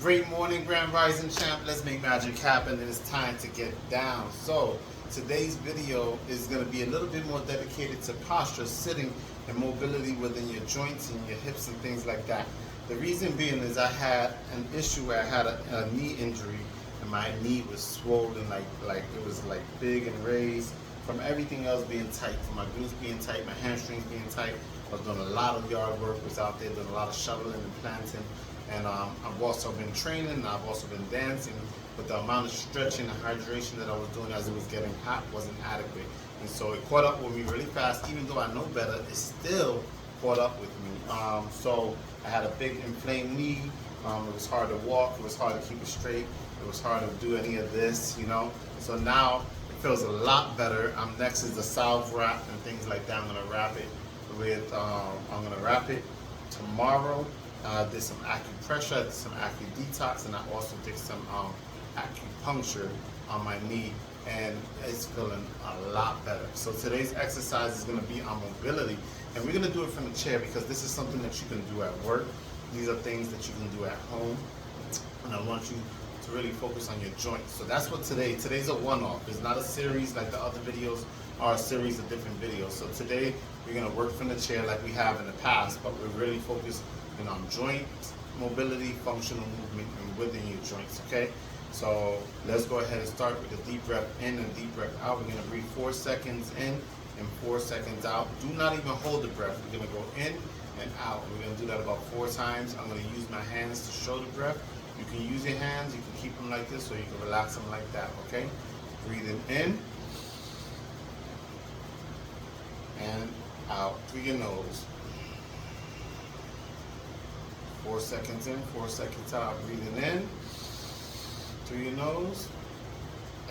Great morning, Grand Rising Champ. Let's make magic happen, and it's time to get down. So, today's video is going to be a little bit more dedicated to posture, sitting, and mobility within your joints and your hips and things like that. The reason being is I had an issue where I had a knee injury, and my knee was swollen, like it was like big and raised from everything else being tight, from my glutes being tight, my hamstrings being tight. I was doing a lot of yard work, was out there doing a lot of shoveling and planting. And I've also been training, and I've also been dancing, but the amount of stretching and hydration that I was doing as it was getting hot wasn't adequate. And so it caught up with me really fast. Even though I know better, it still caught up with me. So I had a big inflamed knee. It was hard to walk. It was hard to keep it straight. It was hard to do any of this, you know. So now it feels a lot better. Next is the salve wrap and things like that. I'm gonna wrap it tomorrow. I did some acupressure, I did some acu-detox, and I also did some acupuncture on my knee, and it's feeling a lot better. So today's exercise is going to be on mobility, and we're going to do it from the chair because this is something that you can do at work. These are things that you can do at home, and I want you to really focus on your joints. So that's what today's a one-off. It's not a series like the other videos are a series of different videos. So today we're going to work from the chair like we have in the past, but we're really focused on joint mobility, functional movement, and within your joints, okay? So let's go ahead and start with a deep breath in and deep breath out. We're gonna breathe 4 seconds in and 4 seconds out. Do not even hold the breath. We're gonna go in and out. We're gonna do that about 4 times. I'm gonna use my hands to show the breath. You can use your hands, you can keep them like this, or you can relax them like that, okay? Breathing in and out through your nose. 4 seconds in, 4 seconds out. Breathing in through your nose.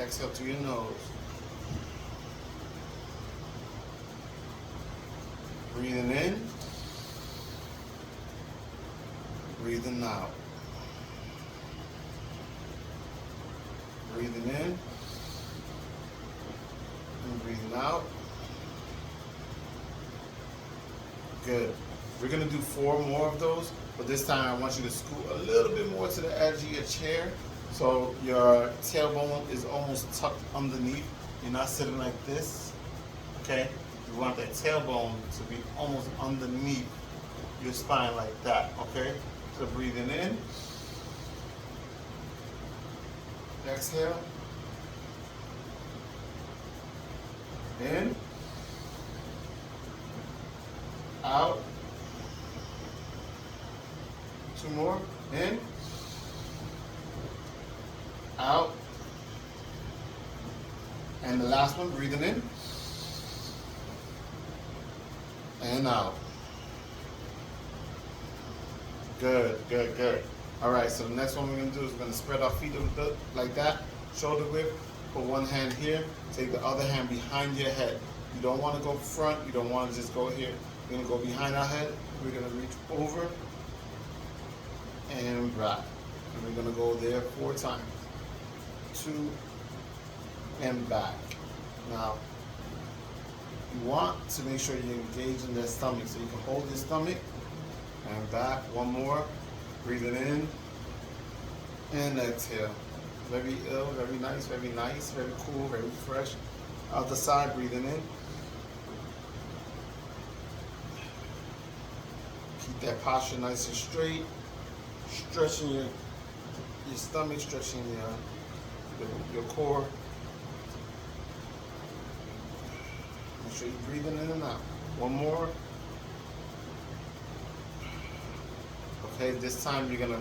Exhale through your nose. Breathing in. Breathing out. Breathing in. And breathing out. Good. We're going to do 4 more of those. But this time I want you to scoot a little bit more to the edge of your chair so your tailbone is almost tucked underneath. You're not sitting like this, okay? You want that tailbone to be almost underneath your spine like that, okay? So breathing in. Exhale. In. Out. 2 more. In. Out. And the last one, breathing in. And out. Good, good, good. All right, so the next one we're going to do is we're going to spread our feet like that, shoulder width. Put one hand here, take the other hand behind your head. You don't want to go front, you don't want to just go here. We're going to go behind our head. We're going to reach over and back. And we're going to go there 4 times. 2 and back. Now, you want to make sure you engage in their stomach. So you can hold your stomach and back. 1 more. Breathing in and exhale. Very ill, very nice, very cool, very fresh. Out the side, breathing in. Keep that posture nice and straight. Stretching your stomach, stretching your core. Make sure you're breathing in and out. 1 more. Okay, this time you're gonna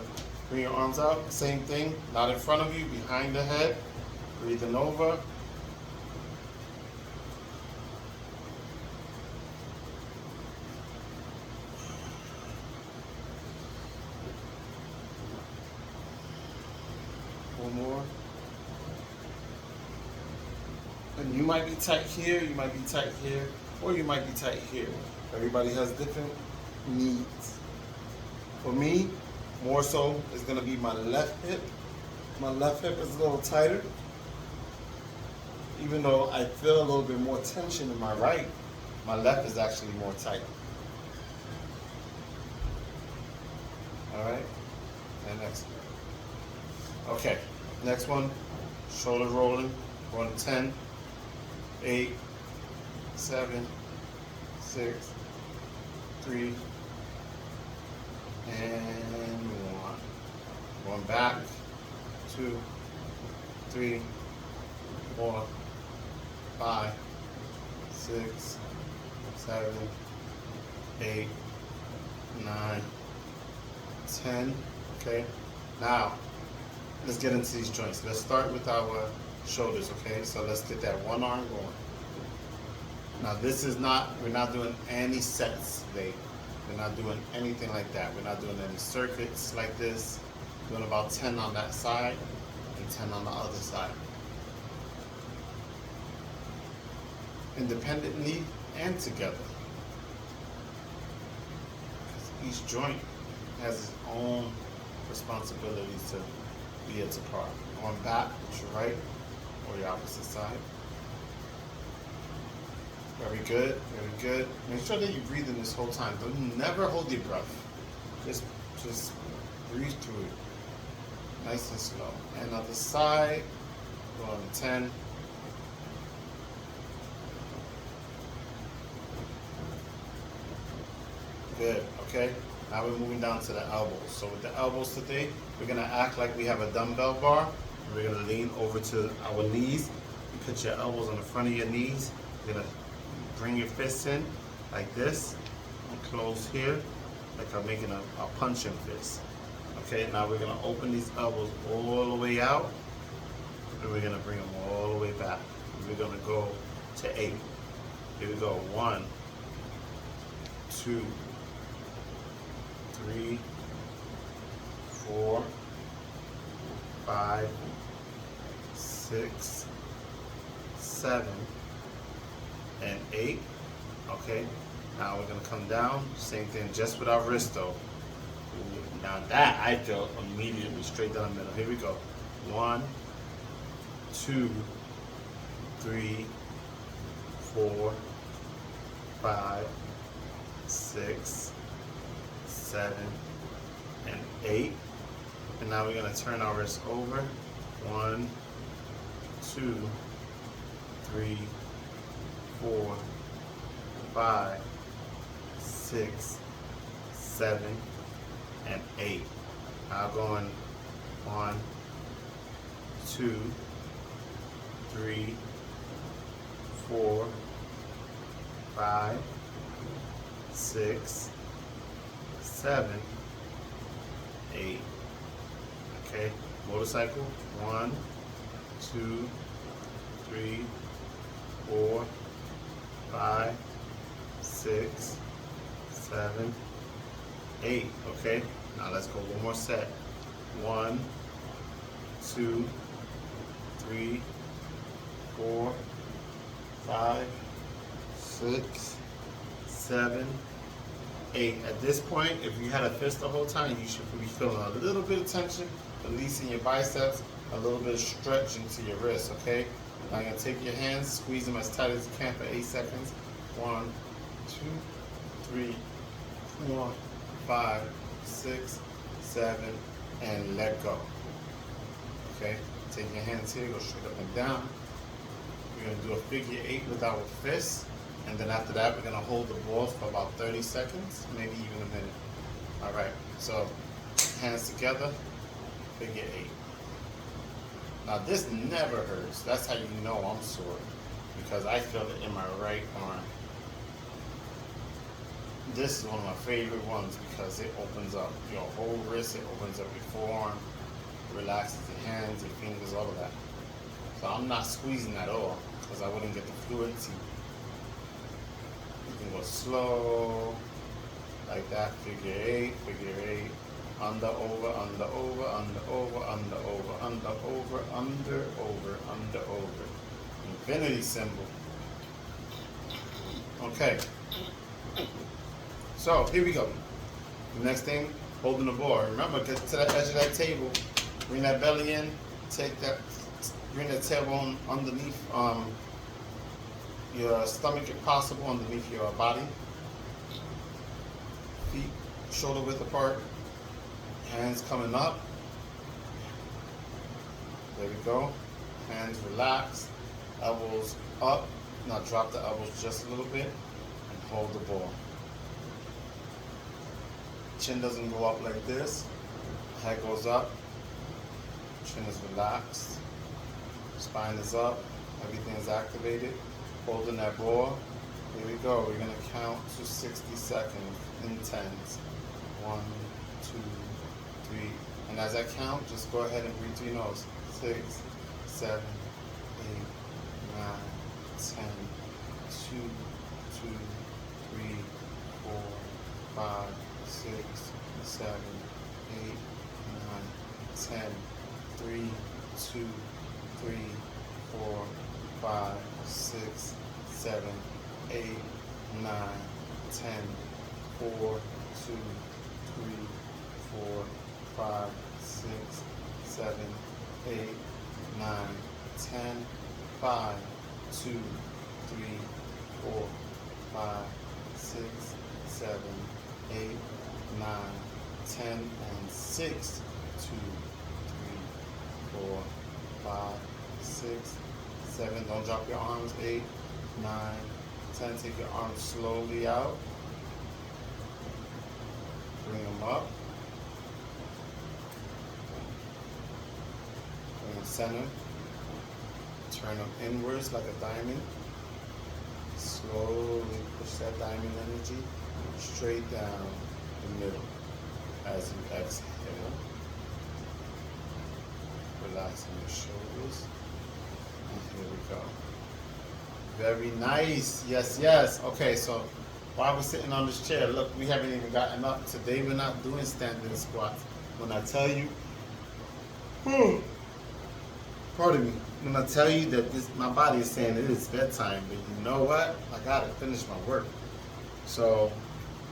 bring your arms out. Same thing, not in front of you, behind the head. Breathing over. More. And you might be tight here, you might be tight here, or you might be tight here. Everybody has different needs. For me, more so is going to be my left hip. My left hip is a little tighter. Even though I feel a little bit more tension in my right, my left is actually more tight. All right, and exhale. Okay, next one, shoulder rolling, 1 to 10, 8, 7, 6, 3, and 1. Going back, 2, 3, 4, 5, 6, 7, 8, 9, 10. Okay, now let's get into these joints. Let's start with our shoulders, okay? So let's get that one arm going. Now this is not, we're not doing any sets today. We're not doing anything like that. We're not doing any circuits like this. Doing about 10 on that side and 10 on the other side. Independently and together. Each joint has its own responsibilities to be its part. Going back with your right or your opposite side. Very good, very good. Make sure that you breathe in this whole time. Don't never hold your breath. Just breathe through it. Nice and slow. And other side, go on 10. Good, okay? Now we're moving down to the elbows. So with the elbows today, we're gonna act like we have a dumbbell bar. And we're gonna lean over to our knees. You put your elbows on the front of your knees. You're gonna bring your fists in like this and close here, like I'm making a punching fist. Okay, now we're gonna open these elbows all the way out, and we're gonna bring them all the way back. And we're gonna go to 8. Here we go. 1, 2, 3, 4, 5, 6, 7, and 8. Okay, now we're gonna come down, same thing, just with our wrist though. Now that I feel immediately straight down the middle. Here we go. 1, 2, 3, 4, 5, 6, 7, and 8. And now we're gonna turn our wrist over. 1, 2, 3, 4, 5, 6, 7, and 8. Now going 1, 2, 3, 4, 5, 6, 7, 8. Okay, motorcycle. 1, 2, 3, 4, 5, 6, 7, 8. Okay, now let's go one more set. 1, 2, 3, 4, 5, 6, 7, 8. At this point, if you had a fist the whole time, you should be feeling a little bit of tension, releasing your biceps, a little bit of stretch into your wrists, okay? Now you're gonna take your hands, squeeze them as tight as you can for 8 seconds. 1, 2, 3, 4, 5, 6, 7, and let go. Okay? Take your hands here, go straight up and down. We're gonna do a figure 8 with our fists, and then after that, we're gonna hold the balls for about 30 seconds, maybe even a minute. All right, so hands together, figure 8. Now this never hurts. That's how you know I'm sore, because I feel it in my right arm. This is one of my favorite ones because it opens up your whole wrist, it opens up your forearm, relaxes your hands, your fingers, all of that. So I'm not squeezing at all because I wouldn't get the fluency. You can go slow, like that, figure 8, under, over, under, over, under, over, under, over, under, over, under, over, under, over. Infinity symbol. Okay. So here we go. The next thing, holding the ball. Remember, get to the edge of that table, bring that belly in, bring that tailbone underneath your stomach if possible, underneath your body. Feet shoulder width apart, hands coming up, There we go. Hands relaxed. Elbows up. Now drop the elbows just a little bit and hold the ball. Chin doesn't go up like this. Head goes up. Chin is relaxed. Spine is up. Everything is activated. Holding that ball. Here we go. We're going to count to 60 seconds in tens. 1, 2, 3. And as I count, just go ahead and breathe through your nose. 6, 7, 8, 9, 10, 2, 2, 3, 4, 5, 6, 7, 8, 9, 10, 3, 2, 3, 4, 5, 6, 7, 8, 9, 10, 4, 2, 3, 4, 5, 6, 7, 8, 9, 10, 5, 2, 3, 4, 5, 6, 7, 8, 9, 10, and 6, 2, 3, 4, 5, 6, 7. Don't drop your arms. 8, 9, 10. Take your arms slowly out. Bring them up. Bring them center. Turn them inwards like a diamond. Slowly push that diamond energy straight down the middle as you exhale. Relaxing your shoulders. And here we go. Very nice. Yes, yes. Okay, so while we're sitting on this chair, look, we haven't even gotten up. Today we're not doing standing squats. When I tell you, pardon me, when I tell you that my body is saying it is bedtime, but you know what? I gotta finish my work. So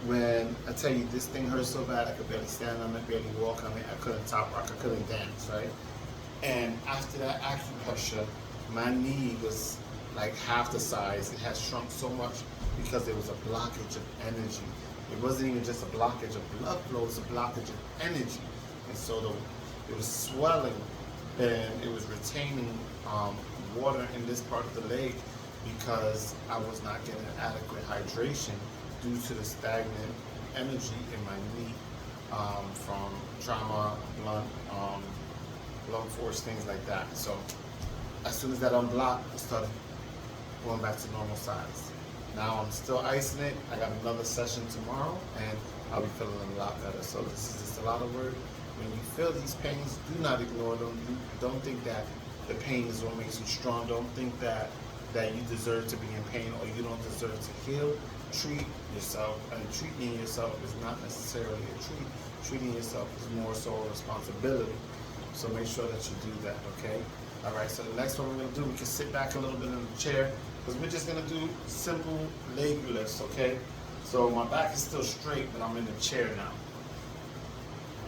when I tell you this thing hurts so bad, I could barely stand on it, barely walk on it, I couldn't top rock, I couldn't dance, right? And after that acupressure, my knee was like half the size. It had shrunk so much because there was a blockage of energy. It wasn't even just a blockage of blood flow, it was a blockage of energy. And so it was swelling and it was retaining water in this part of the leg because I was not getting adequate hydration due to the stagnant energy in my knee from trauma, blunt force, things like that. So as soon as that unblocked, it started going back to normal size. Now I'm still icing it. I got another session tomorrow and I'll be feeling a lot better. So this is just a lot of work. When you feel these pains, do not ignore them. You don't think that the pain is what makes you strong. Don't think that you deserve to be in pain or you don't deserve to heal. Treat yourself, and treating yourself is not necessarily a treat. Treating yourself is more so a responsibility. So make sure that you do that, okay? All right, so the next one we're gonna do, we can sit back a little bit in the chair because we're just gonna do simple leg lifts, okay? So my back is still straight, but I'm in the chair now.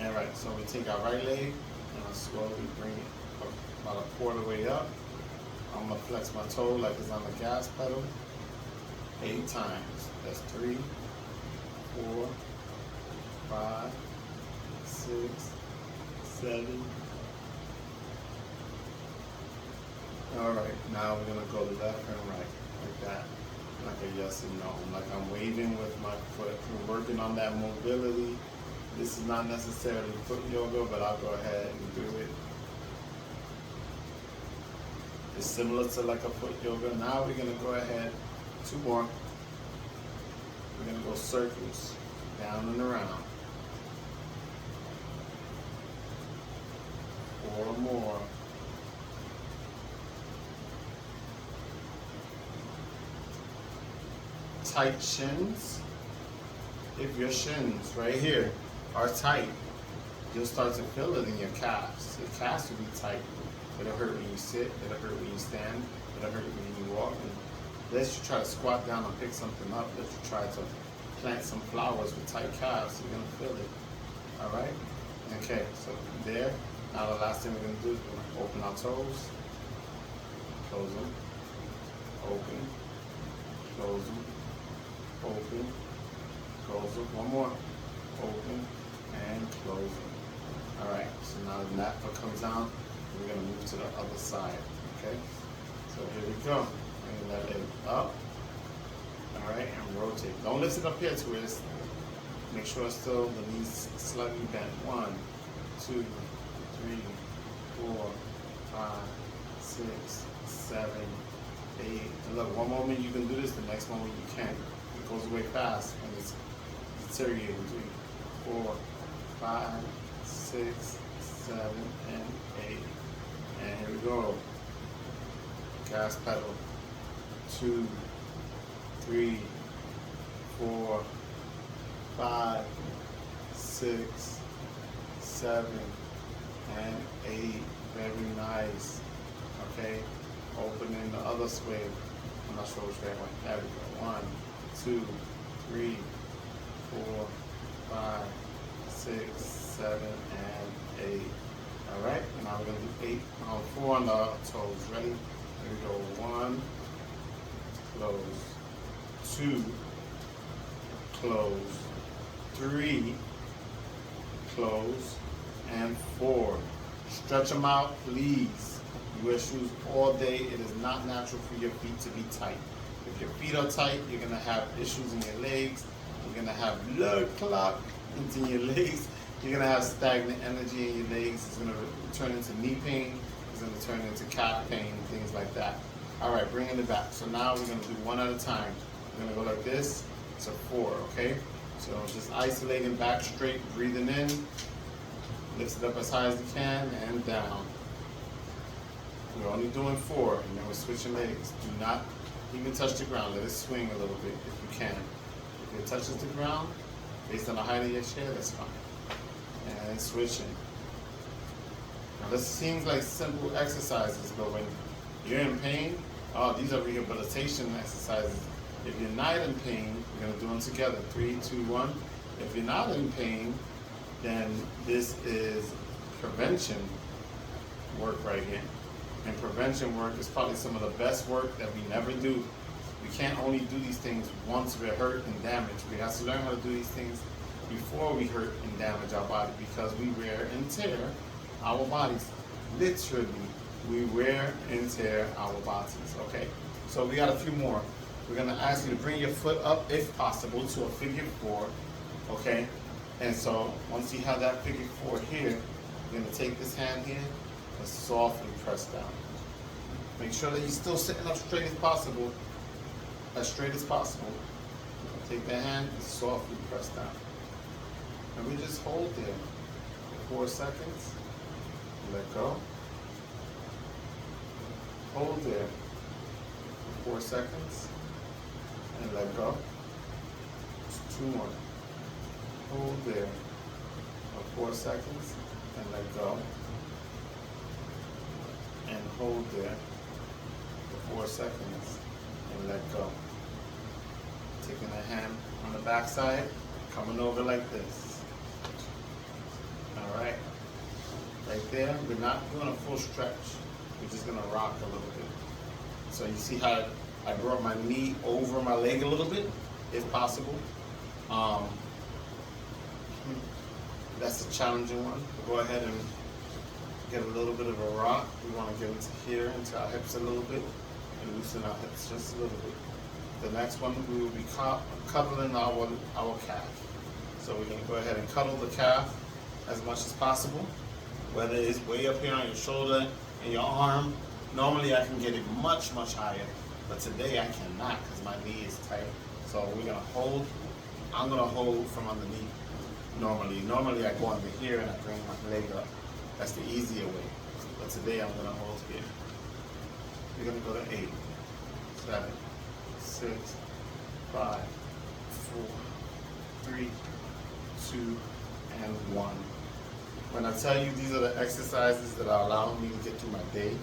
All right, so we take our right leg and I'll slowly bring it about a quarter way up. I'm gonna flex my toe like it's on the gas pedal 8 times. That's 3, 4, 5, 6, 7. All right, now we're gonna go left and right, like that, like a yes and no, like I'm waving with my foot. We're working on that mobility. This is not necessarily foot yoga, but I'll go ahead and do it. It's similar to like a foot yoga. Now we're gonna go ahead, 2 more. We're gonna go circles, down and around. 4 more. Tight shins. If your shins right here are tight, you'll start to feel it in your calves. Your calves will be tight. It'll hurt when you sit, it'll hurt when you stand, it'll hurt when you walk. And let's you try to squat down and pick something up. Let's you try to plant some flowers with tight calves. You're gonna feel it. All right? Okay, so there. Now the last thing we're gonna do is we're gonna open our toes, close them, open, close them, open, close them. One more, open and close them. All right, so now the mat foot comes down, we're gonna move to the other side, okay? So here we go. Bring that leg up. All right, and rotate. Don't lift it up here, twist. Make sure it's still the knees slightly bent. 1, 2, 3, 4, 5, 6, 7, 8. And look, one moment you can do this, the next moment you can't. It goes away fast and it's deteriorating. 3, 4, 5, 6, 7, and 8. And here we go. Gas pedal. 2, 3, 4, 5, 6, 7, and 8. Very nice. Okay. Opening the other way. I'm not sure which way I went. There we go. 1, 2, 3, 4, 5, 6, 7, and 8. All right. And now we're gonna do 8 on 4 on the toes. Ready? Here we go. 1, close. 2, close. 3, close. And 4. Stretch them out, please. You wear shoes all day. It is not natural for your feet to be tight. If your feet are tight, you're gonna have issues in your legs. You're gonna have blood clot into your legs. You're gonna have stagnant energy in your legs. It's gonna turn into knee pain. It's gonna turn into calf pain, things like that. All right, bringing it back. So now we're gonna do one at a time. We're gonna go like this to 4, okay? So just isolating back straight, breathing in. Lift it up as high as you can and down. We're only doing 4, and then we're switching legs. Do not even touch the ground. Let it swing a little bit if you can. If it touches the ground, based on the height of your chair, that's fine. And switching. Now this seems like simple exercises, but when you're in pain, these are rehabilitation exercises. If you're not in pain, we're gonna do them together. 3, 2, 1. If you're not in pain, then this is prevention work right here. And prevention work is probably some of the best work that we never do. We can't only do these things once we're hurt and damaged. We have to learn how to do these things before we hurt and damage our body, because we wear and tear our bodies. Literally, we wear and tear our bodies, okay? So we got a few more. We're gonna ask you to bring your foot up, if possible, to a figure 4, okay? And so once you have that figure 4 here, you're gonna take this hand here and softly press down. Make sure that you're still sitting up straight as possible, as straight as possible. Take that hand and softly press down. And we just hold there for 4 seconds. Let go. Hold there for 4 seconds and let go. 2 more. Hold there for 4 seconds and let go. And hold there for 4 seconds and let go. Taking the hand on the back side, coming over like this. All right. Right there, we're not doing a full stretch. We're just gonna rock a little bit. So you see how I brought my knee over my leg a little bit, if possible. That's a challenging one. We'll go ahead and get a little bit of a rock. We want to get into here, into our hips a little bit, and loosen our hips just a little bit. The next one, we will be cuddling our calf. So we're going to go ahead and cuddle the calf as much as possible, whether it's way up here on your shoulder and your arm. Normally I can get it much, much higher, but today I cannot because my knee is tight. So we're going to hold. I'm going to hold from underneath. Normally I go under here and I bring my leg up. That's the easier way. But today I'm going to hold here. We're going to go to 8, 7, 6, 5, 4, 3, 2, and 1. When I tell you these are the exercises that are allowing me to get through my day,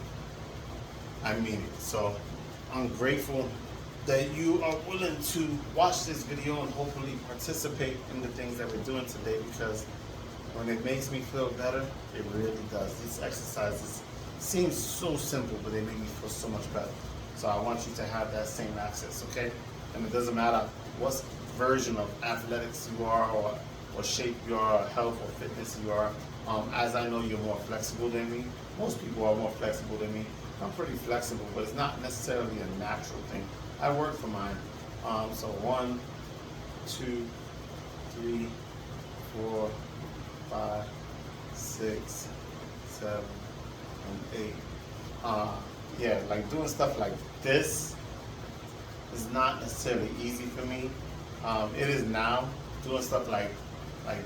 I mean it. So I'm grateful that you are willing to watch this video and hopefully participate in the things that we're doing today, because when it makes me feel better, it really does. These exercises seem so simple, but they make me feel so much better. So I want you to have that same access, okay? And it doesn't matter what version of athletics you are or shape your health or fitness you are. As I know you're more flexible than me, most people are more flexible than me. I'm pretty flexible, but it's not necessarily a natural thing. I work for mine. So 1, 2, 3, 4, 5, 6, 7, and 8. Yeah, like doing stuff like this is not necessarily easy for me. It is now. Doing stuff like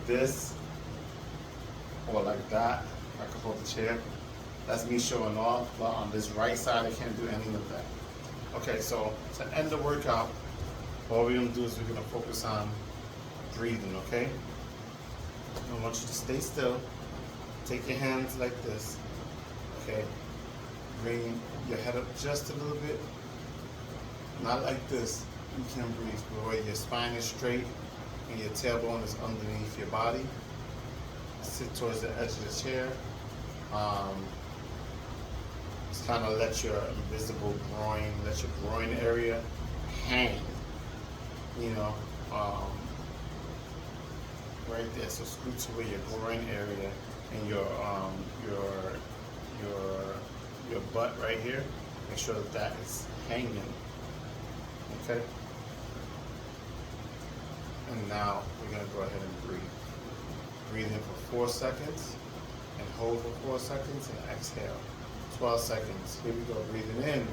this or like that. I can hold the chair. That's me showing off. But on this right side, I can't do any of that. Okay, so to end the workout, all we're gonna do is we're gonna focus on breathing. Okay. I want you to stay still. Take your hands like this. Okay. Bring your head up just a little bit. Not like this. You can't breathe. But where your spine is straight and your tailbone is underneath your body. Sit towards the edge of the chair. Just kind of let your invisible groin, let your groin area hang. You know, right there. So scoot to where your groin area and your butt right here. Make sure that that is hanging. Okay. And now we're gonna go ahead and breathe. Breathe in for 4 seconds and hold for 4 seconds and exhale. 12 seconds. Here we go. Breathing in,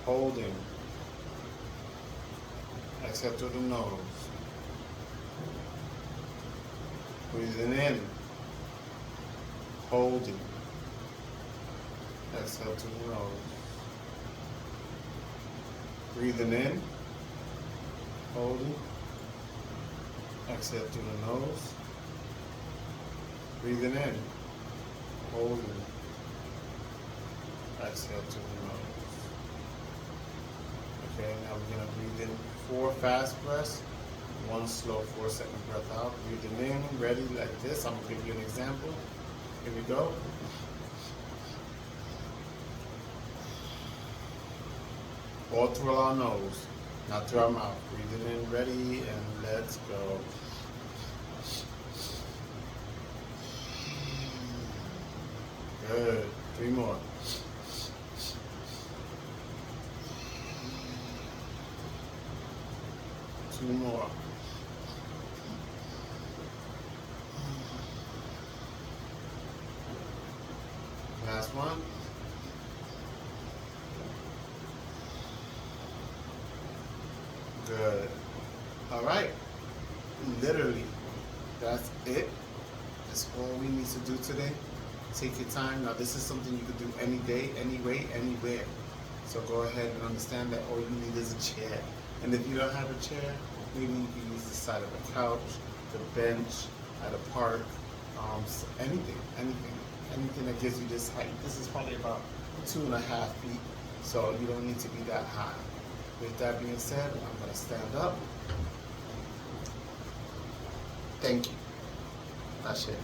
holding. Exhale through the nose. Breathing in, holding. Exhale through the nose. Breathing in, holding. Exhale through the nose. Breathing in, holding. Exhale through the nose. Okay, now we're gonna breathe in 4 fast breaths, 1 slow 4-second breath out. Breathing in, ready like this. I'm gonna give you an example. Here we go. All through our nose, not through our mouth. Breathing in, ready, and let's go. Good. 3 more. Two more. Last one. Good. All right. Literally, that's it. That's all we need to do today. Take your time. Now, this is something you can do any day, any way, anywhere. So go ahead and understand that all you need is a chair. And if you don't have a chair, maybe you can use the side of a couch, the bench, at a park, anything that gives you this height. This is probably about 2.5 feet, so you don't need to be that high. With that being said, I'm gonna stand up. Thank you. That's it.